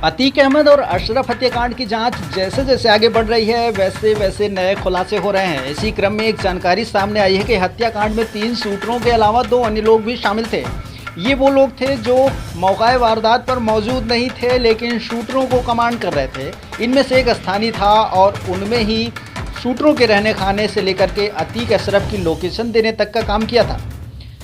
अतीक अहमद और अशरफ हत्याकांड की जांच जैसे जैसे आगे बढ़ रही है वैसे वैसे नए खुलासे हो रहे हैं। इसी क्रम में एक जानकारी सामने आई है कि हत्याकांड में 3 शूटरों के अलावा 2 अन्य लोग भी शामिल थे। ये वो लोग थे जो मौका वारदात पर मौजूद नहीं थे लेकिन शूटरों को कमांड कर रहे थे। इनमें से एक स्थानीय था और उनमें ही शूटरों के रहने खाने से लेकर के अतीक अशरफ की लोकेशन देने तक का काम किया था।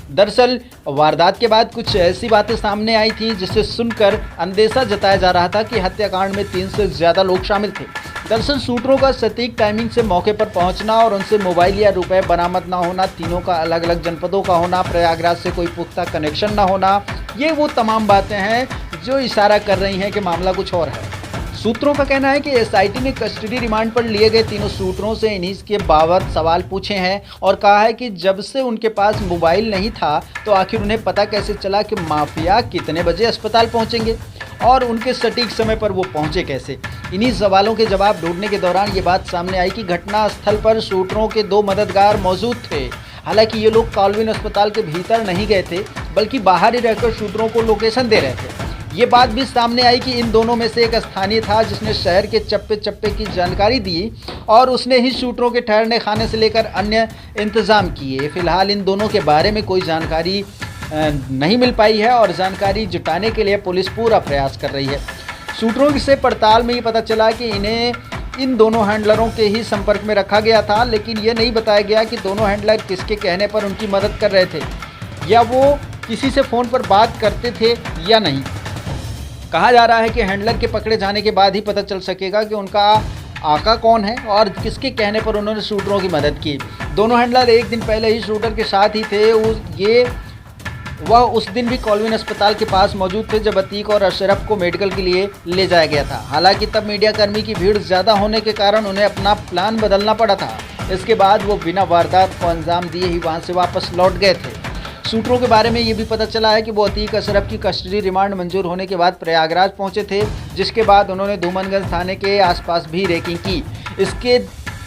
दरअसल वारदात के बाद कुछ ऐसी बातें सामने आई थी जिसे सुनकर अंदेशा जताया जा रहा था कि हत्याकांड में 3 से ज़्यादा लोग शामिल थे। दरअसल शूटरों का सटीक टाइमिंग से मौके पर पहुंचना और उनसे मोबाइल या रुपए बरामद ना होना, तीनों का अलग अलग जनपदों का होना, प्रयागराज से कोई पुख्ता कनेक्शन ना होना, ये वो तमाम बातें हैं जो इशारा कर रही हैं कि मामला कुछ और है। सूत्रों का कहना है कि एसआईटी ने कस्टडी रिमांड पर लिए गए तीनों शूटरों से इन्हीं के बाबत सवाल पूछे हैं और कहा है कि जब से उनके पास मोबाइल नहीं था तो आखिर उन्हें पता कैसे चला कि माफिया कितने बजे अस्पताल पहुंचेंगे और उनके सटीक समय पर वो पहुंचे कैसे। इन्हीं सवालों के जवाब ढूंढने के दौरान ये बात सामने आई कि घटना स्थल पर शूटरों के 2 मददगार मौजूद थे। हालांकि ये लोग कॉल्विन अस्पताल के भीतर नहीं गए थे बल्कि बाहर ही रहकर शूटरों को लोकेशन दे रहे थे। ये बात भी सामने आई कि इन दोनों में से एक स्थानीय था जिसने शहर के चप्पे चप्पे की जानकारी दी और उसने ही शूटरों के ठहरने खाने से लेकर अन्य इंतजाम किए। फिलहाल इन दोनों के बारे में कोई जानकारी नहीं मिल पाई है और जानकारी जुटाने के लिए पुलिस पूरा प्रयास कर रही है। शूटरों से पड़ताल में ये पता चला कि इन्हें इन दोनों हैंडलरों के ही संपर्क में रखा गया था, लेकिन ये नहीं बताया गया कि दोनों हैंडलर किसके कहने पर उनकी मदद कर रहे थे या वो किसी से फ़ोन पर बात करते थे या नहीं। कहा जा रहा है कि हैंडलर के पकड़े जाने के बाद ही पता चल सकेगा कि उनका आका कौन है और किसके कहने पर उन्होंने शूटरों की मदद की। दोनों हैंडलर एक दिन पहले ही शूटर के साथ ही थे। वह उस दिन भी कॉल्विन अस्पताल के पास मौजूद थे जब अतीक और अशरफ को मेडिकल के लिए ले जाया गया था। हालांकि तब मीडियाकर्मी की भीड़ ज़्यादा होने के कारण उन्हें अपना प्लान बदलना पड़ा था। इसके बाद वो बिना वारदात को अंजाम दिए ही वहाँ से वापस लौट गए थे। शूटरों के बारे में ये भी पता चला है कि वो अतीक अशरफ की कस्टडी रिमांड मंजूर होने के बाद प्रयागराज पहुंचे थे, जिसके बाद उन्होंने धूमनगंज थाने के आसपास भी रेकिंग की। इसके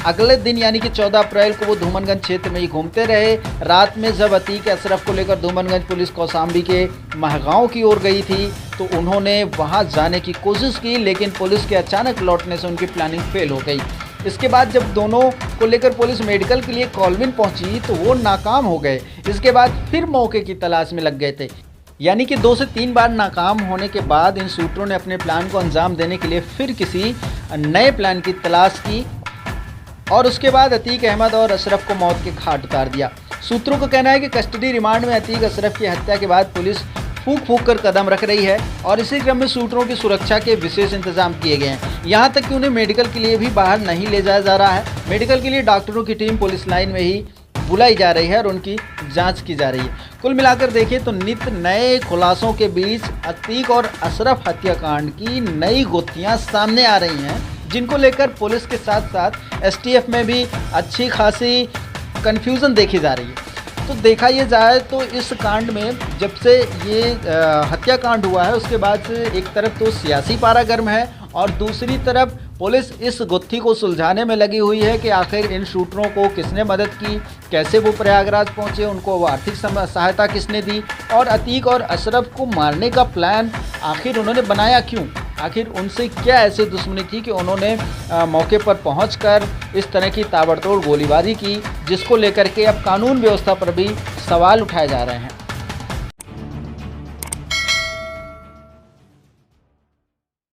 अगले दिन यानी कि 14 अप्रैल को वो धूमनगंज क्षेत्र में ही घूमते रहे। रात में जब अतीक अशरफ को लेकर धूमनगंज पुलिस कौसाम्बी के महगांव की ओर गई थी तो उन्होंने वहां जाने की कोशिश की, लेकिन पुलिस के अचानक लौटने से उनकी प्लानिंग फेल हो गई। इसके बाद जब दोनों को लेकर पुलिस मेडिकल के लिए कॉल्विन पहुंची तो वो नाकाम हो गए। इसके बाद फिर मौके की तलाश में लग गए थे। यानी कि 2 से 3 बार नाकाम होने के बाद इन शूटरों ने अपने प्लान को अंजाम देने के लिए फिर किसी नए प्लान की तलाश की और उसके बाद अतीक अहमद और अशरफ को मौत के घाट उतार दिया। सूत्रों का कहना है कि कस्टडी रिमांड में अतीक अशरफ की हत्या के बाद पुलिस फूंक फूंक कर कदम रख रही है और इसी क्रम में शूटरों की सुरक्षा के विशेष इंतजाम किए गए हैं। यहाँ तक कि उन्हें मेडिकल के लिए भी बाहर नहीं ले जाया जा रहा है। मेडिकल के लिए डॉक्टरों की टीम पुलिस लाइन में ही बुलाई जा रही है और उनकी जांच की जा रही है। कुल मिलाकर देखें तो नित नए खुलासों के बीच अतीक और अशरफ हत्याकांड की नई गुत्थियाँ सामने आ रही हैं, जिनको लेकर पुलिस के साथ साथ एसटीएफ में भी अच्छी खासी कन्फ्यूज़न देखी जा रही है। तो देखा ये जाए तो इस कांड में जब से ये हत्याकांड हुआ है उसके बाद से एक तरफ तो सियासी पारा गर्म है और दूसरी तरफ पुलिस इस गुत्थी को सुलझाने में लगी हुई है कि आखिर इन शूटरों को किसने मदद की, कैसे वो प्रयागराज पहुंचे, उनको आर्थिक सहायता किसने दी और अतीक और अशरफ को मारने का प्लान आखिर उन्होंने बनाया क्यों। आखिर उनसे क्या ऐसी दुश्मनी थी कि उन्होंने मौके पर पहुंचकर इस तरह की ताबड़तोड़ गोलीबारी की, जिसको लेकर के अब कानून व्यवस्था पर भी सवाल उठाए जा रहे हैं।